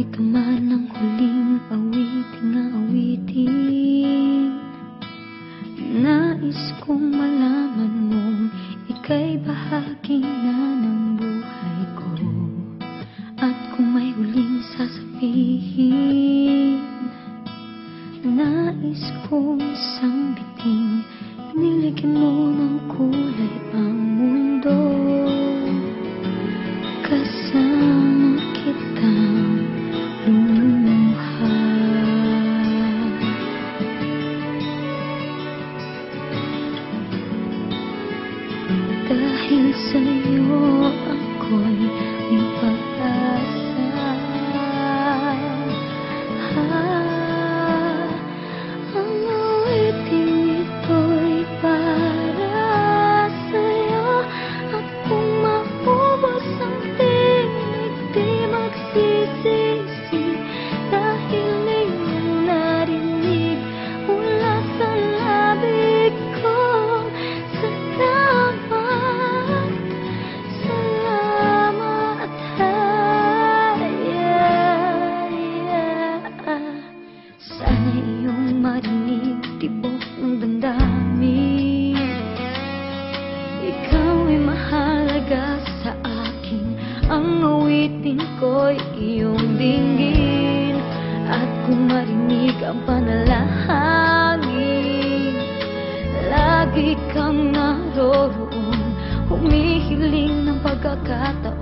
Ito man ang huling awiting na awitin. Nais kong malaman mong ika'y bahagi na ng buhay ko. At kung may huling sasabihin, nais kong isang biting niligyan mo ng kulay ang mundo. Kasama kitang lumuha. Dahil sa'yo ako'y may pag-asa. Ang awiting ito'y para sa'yo. At kung maubos ang tinig, di magsisisi. Dahil iyong narinig mula sa labig ko. Sana iyong marinig, tibok ng damdamin. Ikaw ay mahalaga sa akin. Ang awitin ko'y iyong dinggin. At kung marinig ang panalangin, lagi kang naroroon, humihiling ng pagkakataon